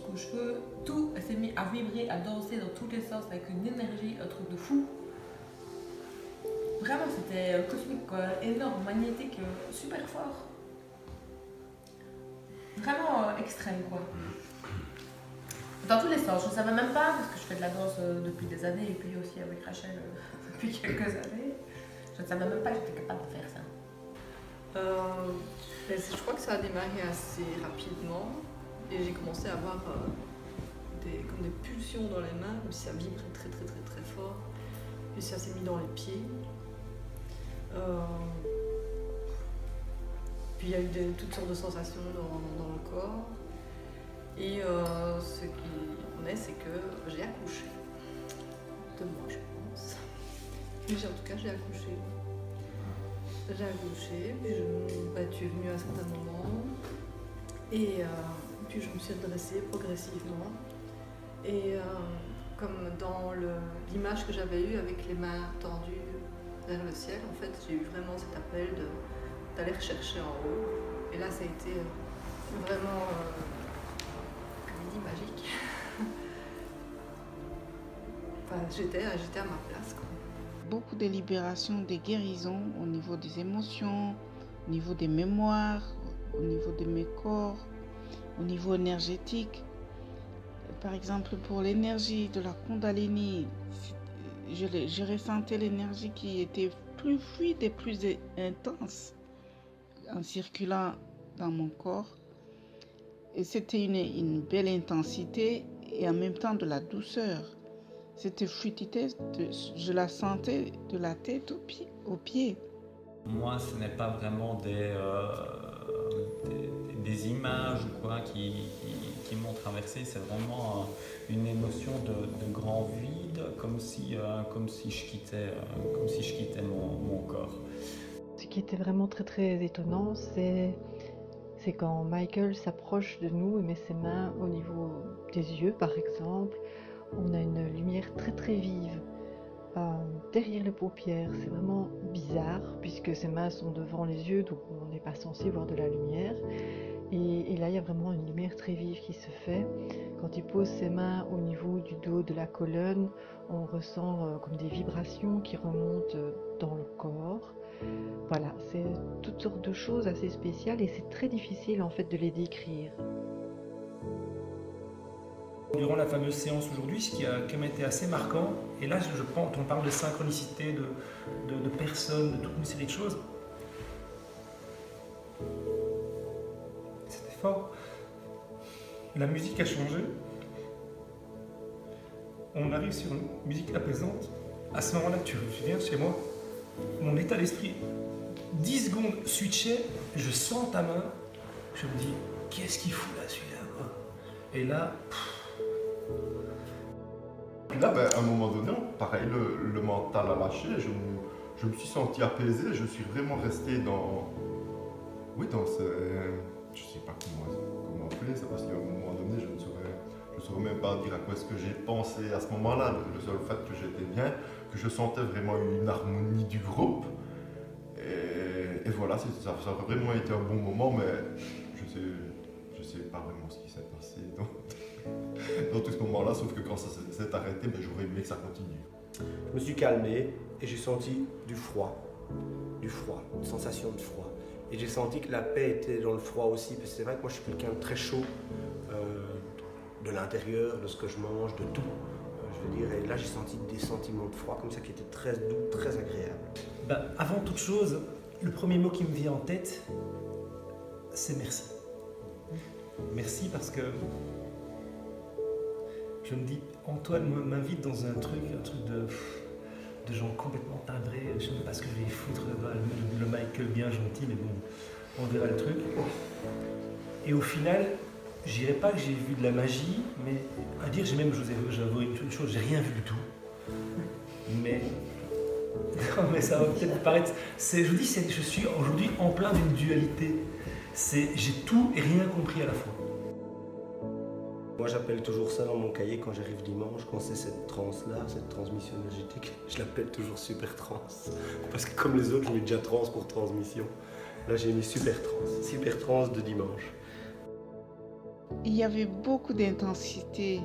jusqu'aux cheveux, tout s'est mis à vibrer, à danser dans tous les sens avec une énergie, un truc de fou. Vraiment, c'était cosmique, quoi, énorme, magnétique, super fort. Vraiment extrême, quoi. Dans tous les sens, je ne savais même pas, parce que je fais de la danse depuis des années, et puis aussi avec Rachel depuis quelques années. Je ne savais même pas que j'étais capable de faire ça. Je crois que ça a démarré assez rapidement, et j'ai commencé à avoir comme des pulsions dans les mains, comme si ça vibrait très très très très fort. Puis ça s'est mis dans les pieds. Puis il y a eu toutes sortes de sensations dans le corps. Et ce qui en est, c'est que j'ai accouché. De moi, je pense. Mais en tout cas, j'ai accouché. J'ai accouché, puis tu es venue à un certain moment. Et puis je me suis redressée progressivement. Et comme dans l'image que j'avais eue avec les mains tendues vers le ciel, en fait, j'ai eu vraiment cet appel d'aller rechercher en haut. Et là, ça a été vraiment magique. Enfin, j'étais à ma place, quoi. Beaucoup de libération, des guérisons au niveau des émotions, au niveau des mémoires, au niveau de mes corps, au niveau énergétique. Par exemple, pour l'énergie de la Kundalini, je ressentais l'énergie qui était plus fluide et plus intense en circulant dans mon corps. Et c'était une belle intensité et en même temps de la douceur. Cette fluidité, je la sentais de la tête aux pieds. Moi, ce n'est pas vraiment des images ou quoi qui m'ont traversé, c'est vraiment une émotion de grand vide, comme si je quittais mon corps. Ce qui était vraiment très très étonnant, c'est quand Michael s'approche de nous et met ses mains au niveau des yeux, par exemple. On a une lumière très très vive derrière les paupières. C'est vraiment bizarre puisque ses mains sont devant les yeux, donc on n'est pas censé voir de la lumière. Et là, il y a vraiment une lumière très vive qui se fait. Quand il pose ses mains au niveau du dos, de la colonne, on ressent comme des vibrations qui remontent dans le corps. Voilà, c'est toutes sortes de choses assez spéciales et c'est très difficile en fait de les décrire. Durant la fameuse séance aujourd'hui, ce qui a quand même été assez marquant, et là on parle de synchronicité, de personnes, de toute une série de choses, c'était fort. La musique a changé, on arrive sur une musique apaisante. À ce moment-là, tu viens chez moi, mon état d'esprit, 10 secondes switchait, je sens ta main, je me dis, qu'est-ce qu'il fout là celui-là, quoi. Et là, Puis là, à un moment donné, pareil, le mental a lâché, je me suis senti apaisé, je suis vraiment resté dans ce... Je sais pas comment appeler ça, parce qu'à un moment donné, je ne saurais même pas dire à quoi est-ce que j'ai pensé à ce moment-là. Le seul fait que j'étais bien, que je sentais vraiment une harmonie du groupe. Et voilà, ça a vraiment été un bon moment, mais je sais pas vraiment ce qui s'est passé dans tout ce moment-là, sauf que quand ça s'est arrêté, j'aurais aimé que ça continue. Je me suis calmé et j'ai senti du froid, une sensation de froid. Et j'ai senti que la paix était dans le froid aussi, parce que c'est vrai que moi je suis quelqu'un de très chaud, de l'intérieur, de ce que je mange, de tout. Je veux dire, et là j'ai senti des sentiments de froid comme ça qui étaient très doux, très agréables. Avant toute chose, le premier mot qui me vient en tête, c'est merci. Merci parce que je me dis, Antoine m'invite dans un truc de gens complètement timbrés, je ne sais pas ce que je vais foutre, le Michael bien gentil, mais bon, on verra le truc. Et au final, je dirais pas que j'ai vu de la magie, mais à dire, j'avoue une chose, j'ai rien vu du tout. Mais, non, mais ça va peut-être paraître, je vous dis, je suis aujourd'hui en plein d'une dualité. J'ai tout et rien compris à la fois. Moi j'appelle toujours ça dans mon cahier quand j'arrive dimanche, quand c'est cette transe-là, cette transmission énergétique, je l'appelle toujours super trans. Parce que comme les autres, je mets déjà trans pour transmission. Là j'ai mis super trans de dimanche. il y avait beaucoup d'intensité,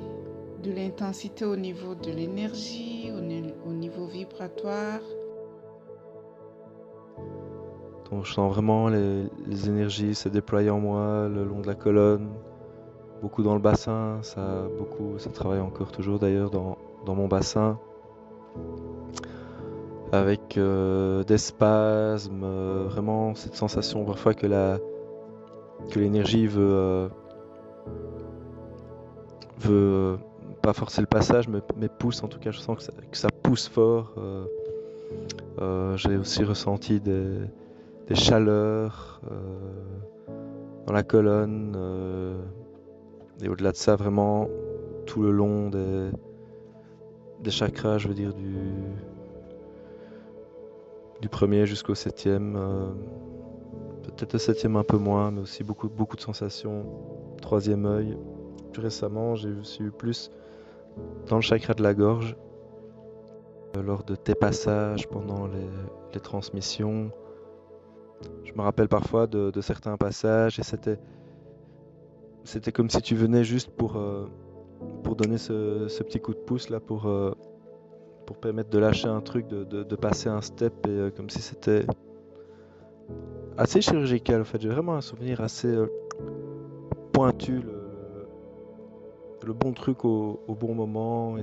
de l'intensité au niveau de l'énergie, au niveau vibratoire. Donc je sens vraiment les énergies se déployer en moi le long de la colonne, beaucoup dans le bassin, ça travaille encore toujours d'ailleurs dans mon bassin, avec des spasmes, vraiment cette sensation parfois que l'énergie veut pas forcer le passage, mais pousse, en tout cas je sens que ça pousse fort. J'ai aussi ressenti des chaleurs dans la colonne, et au-delà de ça, vraiment tout le long des chakras, je veux dire du premier jusqu'au septième, peut-être le septième un peu moins, mais aussi beaucoup de sensations. Troisième œil. Plus récemment, j'ai aussi eu plus dans le chakra de la gorge, lors de tes passages pendant les transmissions. Je me rappelle parfois de certains passages et c'était comme si tu venais juste pour donner ce petit coup de pouce là, pour permettre de lâcher un truc, de passer un step, et comme si c'était assez chirurgical en fait. J'ai vraiment un souvenir assez pointu, le bon truc au bon moment.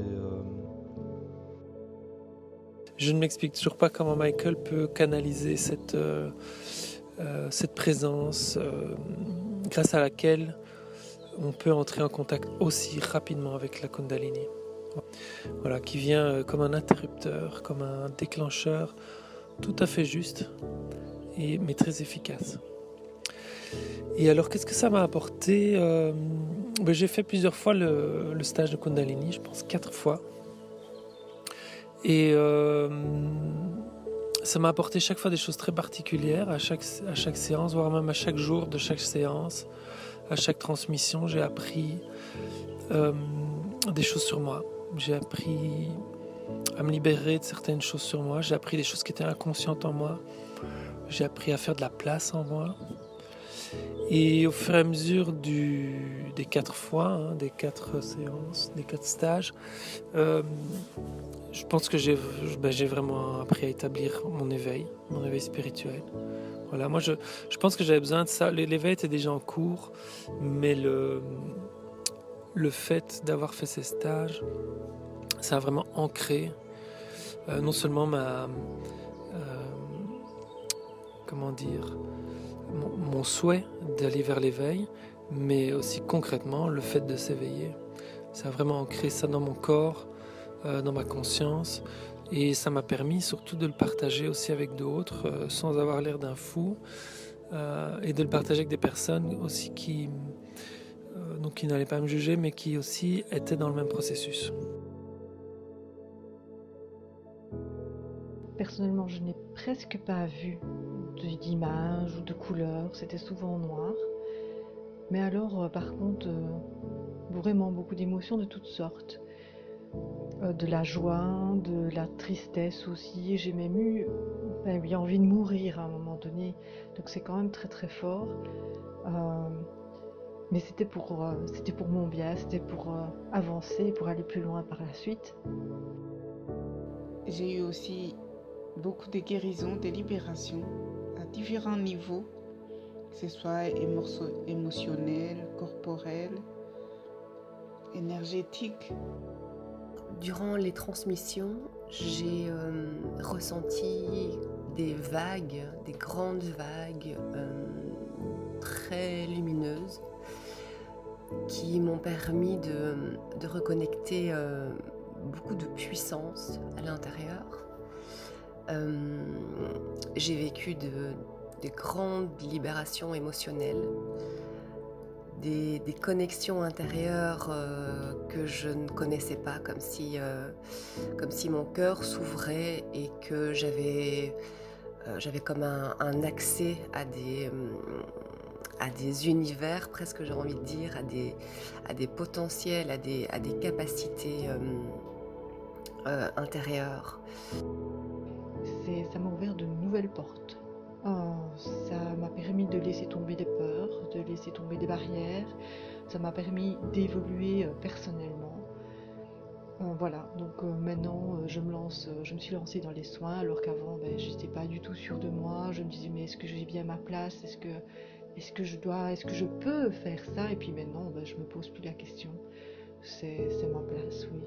Je ne m'explique toujours pas comment Michael peut canaliser cette présence grâce à laquelle on peut entrer en contact aussi rapidement avec la Kundalini. Voilà, qui vient comme un interrupteur, comme un déclencheur tout à fait juste, mais très efficace. Et alors, qu'est-ce que ça m'a apporté? J'ai fait plusieurs fois le stage de Kundalini, je pense 4 fois. Et ça m'a apporté chaque fois des choses très particulières à chaque séance, voire même à chaque jour de chaque séance, à chaque transmission. J'ai appris des choses sur moi. J'ai appris à me libérer de certaines choses sur moi. J'ai appris des choses qui étaient inconscientes en moi. J'ai appris à faire de la place en moi. Et au fur et à mesure des 4 fois, des 4 séances, des 4 stages, je pense que j'ai vraiment appris à établir mon éveil spirituel. Voilà, moi je pense que j'avais besoin de ça. L'éveil était déjà en cours, mais le fait d'avoir fait ces stages, ça a vraiment ancré non seulement mon souhait d'aller vers l'éveil, mais aussi concrètement le fait de s'éveiller. Ça a vraiment ancré ça dans mon corps, dans ma conscience, et ça m'a permis surtout de le partager aussi avec d'autres, sans avoir l'air d'un fou, et de le partager avec des personnes aussi qui n'allaient pas me juger, mais qui aussi étaient dans le même processus. Personnellement, je n'ai presque pas vu d'images ou de couleurs, c'était souvent noir. Mais alors, par contre, vraiment beaucoup d'émotions de toutes sortes. De la joie, de la tristesse aussi. J'ai même eu envie de mourir à un moment donné. Donc c'est quand même très très fort. Mais c'était pour mon bien, c'était pour avancer, pour aller plus loin par la suite. J'ai eu aussi beaucoup de guérisons, de libérations à différents niveaux, que ce soit émotionnel, corporel, énergétique. Durant les transmissions, j'ai ressenti des vagues, des grandes vagues très lumineuses qui m'ont permis de reconnecter beaucoup de puissance à l'intérieur. J'ai vécu de grandes libérations émotionnelles, des connexions intérieures que je ne connaissais pas, comme si mon cœur s'ouvrait et que j'avais comme un accès à des univers, presque j'ai envie de dire, à des potentiels, à des capacités intérieures. Ça m'a ouvert de nouvelles portes. Ça m'a permis de laisser tomber des peurs, de laisser tomber des barrières. Ça m'a permis d'évoluer personnellement. Voilà, donc maintenant je me suis lancée dans les soins alors qu'avant je n'étais pas du tout sûre de moi. Je me disais mais est-ce que j'ai bien ma place? Est-ce que je peux faire ça? Et puis maintenant je me pose plus la question. C'est ma place, oui.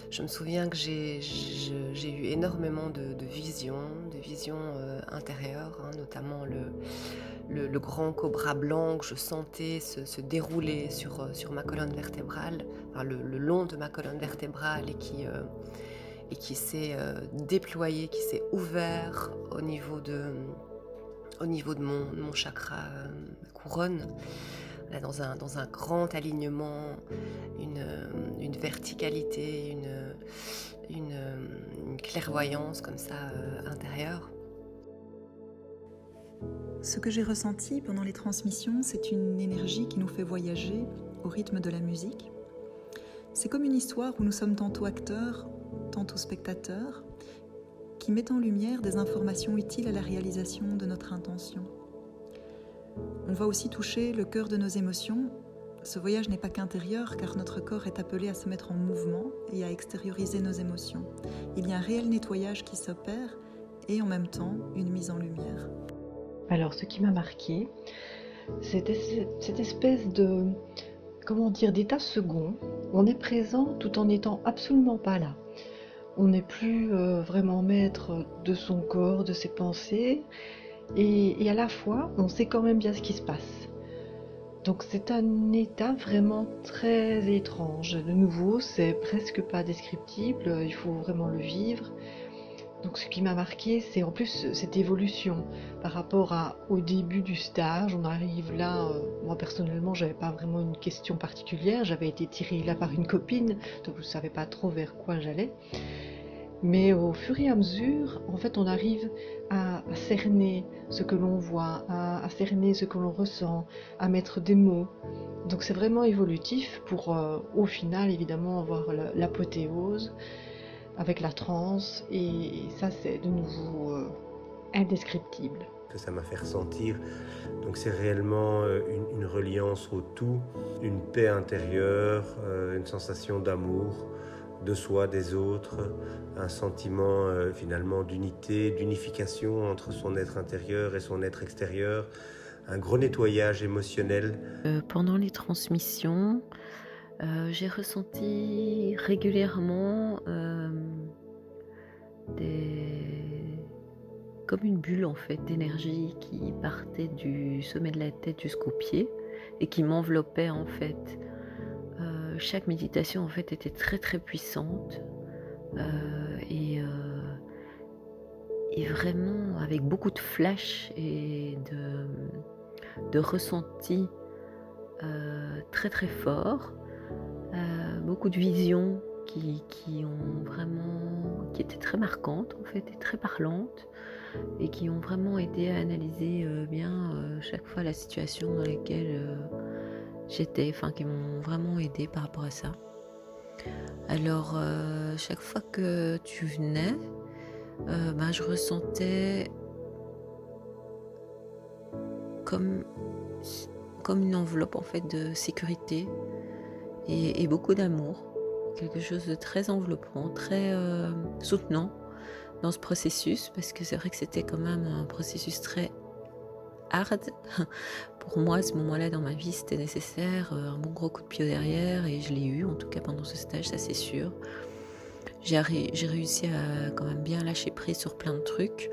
Je me souviens que j'ai eu énormément de visions intérieures, hein, notamment le grand cobra blanc que je sentais se dérouler sur ma colonne vertébrale, enfin le long de ma colonne vertébrale et qui s'est déployé, qui s'est ouvert au niveau de mon chakra couronne. Là, dans un grand alignement, une verticalité, une clairvoyance comme ça intérieure. Ce que j'ai ressenti pendant les transmissions, c'est une énergie qui nous fait voyager au rythme de la musique. C'est comme une histoire où nous sommes tantôt acteurs, tantôt spectateurs, qui met en lumière des informations utiles à la réalisation de notre intention. On va aussi toucher le cœur de nos émotions. Ce voyage n'est pas qu'intérieur, car notre corps est appelé à se mettre en mouvement et à extérioriser nos émotions. Il y a un réel nettoyage qui s'opère et en même temps une mise en lumière. Alors, ce qui m'a marqué, c'était cette espèce de, d'état second. On est présent tout en n'étant absolument pas là. On n'est plus vraiment maître de son corps, de ses pensées. Et à la fois, on sait quand même bien ce qui se passe. Donc c'est un état vraiment très étrange. De nouveau, c'est presque pas descriptible, il faut vraiment le vivre. Donc ce qui m'a marqué, c'est en plus cette évolution par rapport au début du stage. On arrive là, moi personnellement, j'avais pas vraiment une question particulière. J'avais été tirée là par une copine, donc je savais pas trop vers quoi j'allais. Mais au fur et à mesure, en fait, on arrive à cerner ce que l'on voit, à cerner ce que l'on ressent, à mettre des mots. Donc c'est vraiment évolutif pour, au final, évidemment, avoir l'apothéose avec la transe. Et ça, c'est de nouveau indescriptible. Que ça m'a fait ressentir. Donc c'est réellement une reliance au tout, une paix intérieure, une sensation d'amour de soi, des autres, un sentiment finalement d'unité, d'unification entre son être intérieur et son être extérieur, un gros nettoyage émotionnel. Pendant les transmissions, j'ai ressenti régulièrement comme une bulle en fait d'énergie qui partait du sommet de la tête jusqu'aux pieds et qui m'enveloppait en fait. Chaque méditation en fait était très très puissante et vraiment avec beaucoup de flash et de ressentis très très forts, beaucoup de visions qui étaient très marquantes en fait et très parlantes et qui ont vraiment aidé à analyser bien chaque fois la situation dans laquelle qui m'ont vraiment aidé par rapport à ça. Alors, chaque fois que tu venais, je ressentais comme une enveloppe en fait de sécurité et beaucoup d'amour, quelque chose de très enveloppant, très soutenant dans ce processus, parce que c'est vrai que c'était quand même un processus très hard. Pour moi, à ce moment-là dans ma vie, c'était nécessaire, un bon gros coup de pied au derrière, et je l'ai eu, en tout cas pendant ce stage, ça c'est sûr. J'ai réussi à quand même bien lâcher prise sur plein de trucs.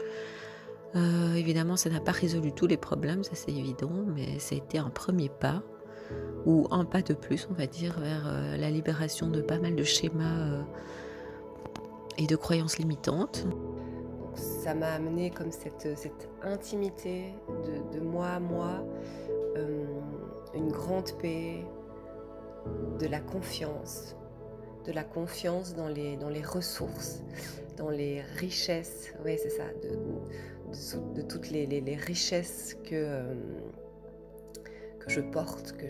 Évidemment, ça n'a pas résolu tous les problèmes, ça c'est évident, mais ça a été un premier pas, ou un pas de plus, on va dire, vers la libération de pas mal de schémas et de croyances limitantes. Ça m'a amené comme cette intimité de moi à moi, une grande paix, de la confiance dans les ressources, dans les richesses, oui c'est ça, de toutes les richesses que je porte, que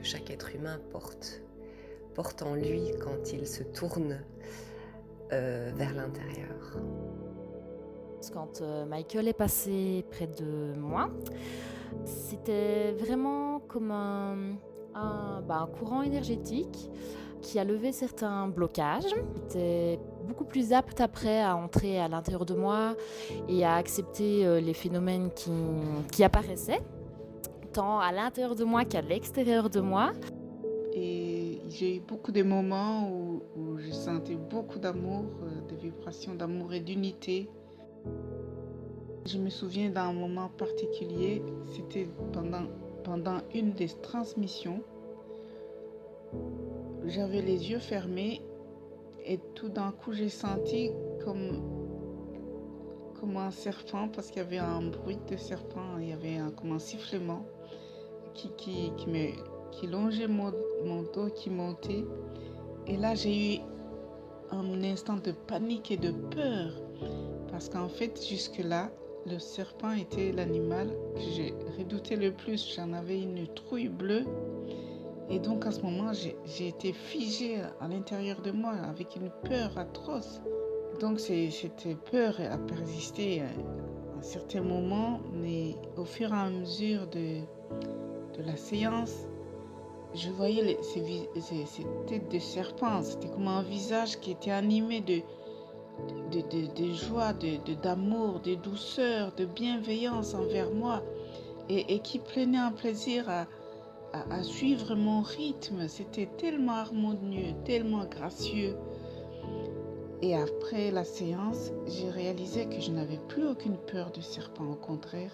chaque être humain porte en lui quand il se tourne vers l'intérieur. Quand Michael est passé près de moi, c'était vraiment comme un courant énergétique qui a levé certains blocages. J'étais beaucoup plus apte après à entrer à l'intérieur de moi et à accepter les phénomènes qui apparaissaient, tant à l'intérieur de moi qu'à l'extérieur de moi. Et j'ai eu beaucoup de moments où je sentais beaucoup d'amour, des vibrations d'amour et d'unité. Je me souviens d'un moment particulier, c'était pendant une des transmissions. J'avais les yeux fermés et tout d'un coup j'ai senti comme un serpent, parce qu'il y avait un bruit de serpent, il y avait comme un sifflement qui longeait mon dos, qui montait. Et là j'ai eu un instant de panique et de peur, parce qu'en fait jusque-là, le serpent était l'animal que j'ai redouté le plus. J'en avais une trouille bleue. Et donc à ce moment, j'ai été figée à l'intérieur de moi avec une peur atroce. Donc cette peur a persisté à un certain moment, mais au fur et à mesure de la séance, je voyais ces têtes de serpent. C'était comme un visage qui était animé de joie, d'amour, de douceur, de bienveillance envers moi, et qui prenait un plaisir à suivre mon rythme. C'était tellement harmonieux, tellement gracieux. Et après la séance, j'ai réalisé que je n'avais plus aucune peur du serpent, au contraire.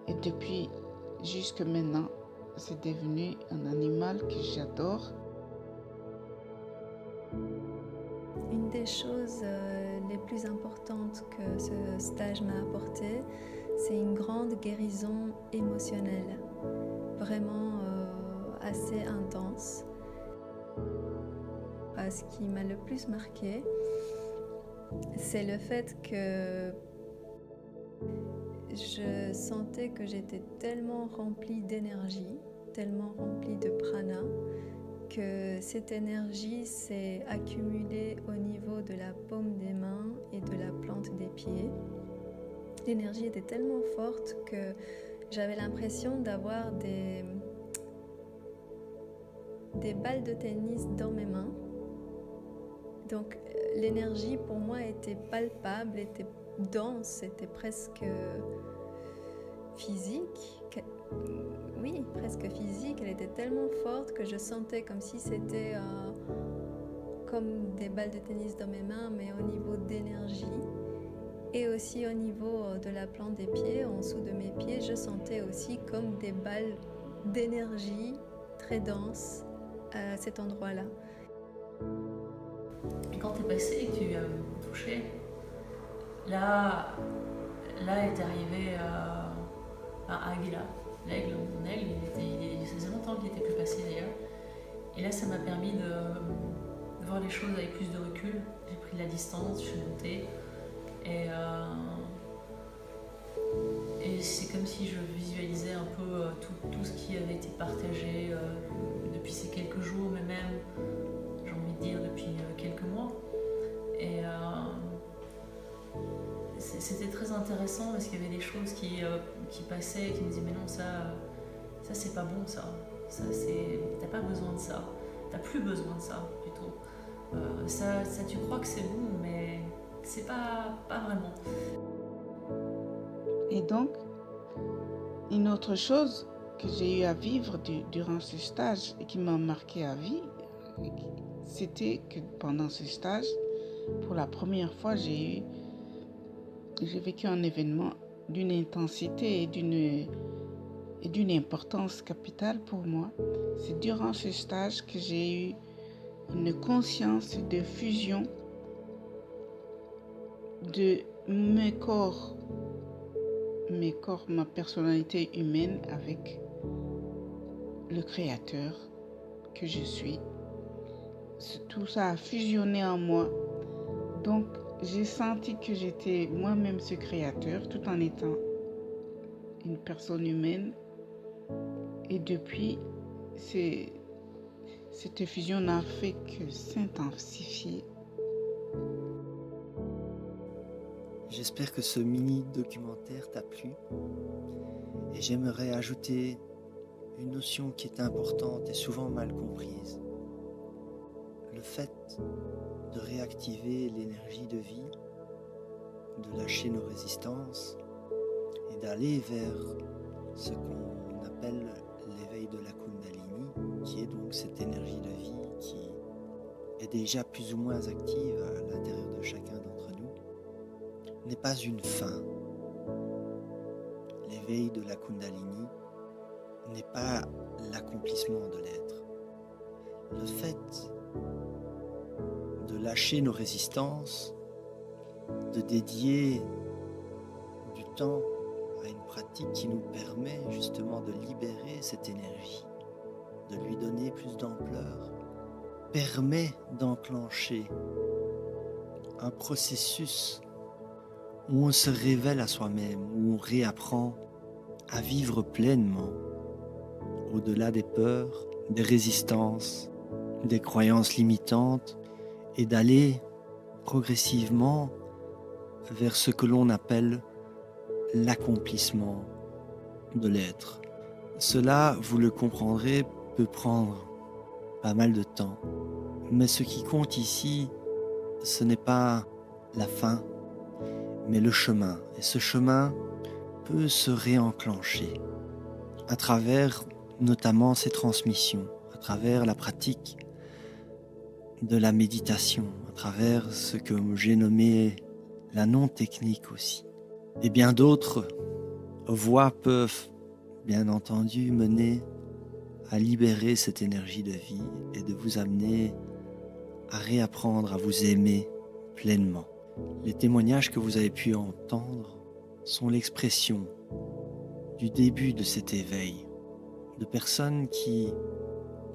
Et depuis jusque maintenant, c'est devenu un animal que j'adore. Une des choses les plus importantes que ce stage m'a apporté, c'est une grande guérison émotionnelle, vraiment assez intense. Ce qui m'a le plus marqué, c'est le fait que je sentais que j'étais tellement remplie d'énergie, tellement remplie de prana, que cette énergie s'est accumulée au niveau de la paume des mains et de la plante des pieds. L'énergie était tellement forte que j'avais l'impression d'avoir des balles de tennis dans mes mains. Donc l'énergie pour moi était palpable, était dense, était presque physique. Oui, presque physique. Elle était tellement forte que je sentais comme si c'était comme des balles de tennis dans mes mains, mais au niveau d'énergie. Et aussi au niveau de la plante des pieds, en dessous de mes pieds, je sentais aussi comme des balles d'énergie très denses à cet endroit-là. Et quand tu es passé et que tu as touché, là est arrivé à Aguila. L'aigle, mon aigle, il faisait longtemps qu'il n'était plus passé d'ailleurs. Et là, ça m'a permis de voir les choses avec plus de recul. J'ai pris de la distance, je suis montée. Et c'est comme si je visualisais un peu tout ce qui avait été partagé depuis ces quelques jours, mais même, j'ai envie de dire, depuis quelques mois. Et c'était très intéressant parce qu'il y avait des choses qui passaient et qui me disaient mais non, ça c'est pas bon, ça t'as pas besoin de ça, t'as plus besoin de ça plutôt. Ça tu crois que c'est bon, mais c'est pas vraiment. Et donc, une autre chose que j'ai eu à vivre durant ce stage et qui m'a marqué à vie, c'était que pendant ce stage, pour la première fois, j'ai vécu un événement d'une intensité et d'une importance capitale pour moi. C'est durant ce stage que j'ai eu une conscience de fusion de mes corps, ma personnalité humaine avec le Créateur que je suis. Tout ça a fusionné en moi. Donc, j'ai senti que j'étais moi-même ce Créateur tout en étant une personne humaine. Et depuis, cette fusion n'a fait que s'intensifier. J'espère que ce mini documentaire t'a plu et j'aimerais ajouter une notion qui est importante et souvent mal comprise. Le fait de réactiver l'énergie de vie, de lâcher nos résistances et d'aller vers ce qu'on appelle l'éveil de la Kundalini, qui est donc cette énergie de vie qui est déjà plus ou moins active à l'intérieur de chacun d'entre nous, n'est pas une fin. L'éveil de la Kundalini n'est pas l'accomplissement de l'être. Le fait de lâcher nos résistances, de dédier du temps à une pratique qui nous permet justement de libérer cette énergie, de lui donner plus d'ampleur, permet d'enclencher un processus où on se révèle à soi-même, où on réapprend à vivre pleinement, au-delà des peurs, des résistances, des croyances limitantes, et d'aller progressivement vers ce que l'on appelle l'accomplissement de l'être. Cela, vous le comprendrez, peut prendre pas mal de temps. Mais ce qui compte ici, ce n'est pas la fin, mais le chemin. Et ce chemin peut se réenclencher à travers notamment ces transmissions, à travers la pratique de la méditation, à travers ce que j'ai nommé la non-technique aussi. Et bien d'autres voies peuvent, bien entendu, mener à libérer cette énergie de vie et de vous amener à réapprendre à vous aimer pleinement. Les témoignages que vous avez pu entendre sont l'expression du début de cet éveil, de personnes qui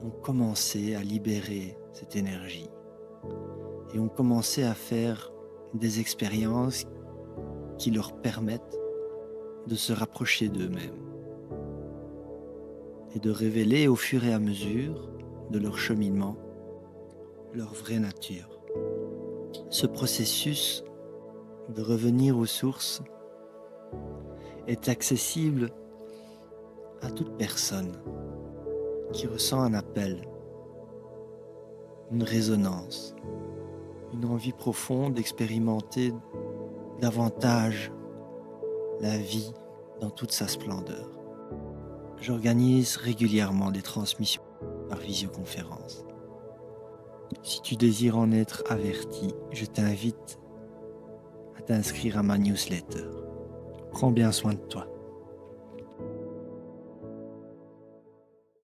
ont commencé à libérer cette énergie et ont commencé à faire des expériences qui leur permettent de se rapprocher d'eux-mêmes et de révéler au fur et à mesure de leur cheminement leur vraie nature. Ce processus de revenir aux sources est accessible à toute personne qui ressent un appel, une résonance, une envie profonde d'expérimenter davantage la vie dans toute sa splendeur. J'organise régulièrement des transmissions par visioconférence. Si tu désires en être averti, je t'invite à t'inscrire à ma newsletter. Prends bien soin de toi.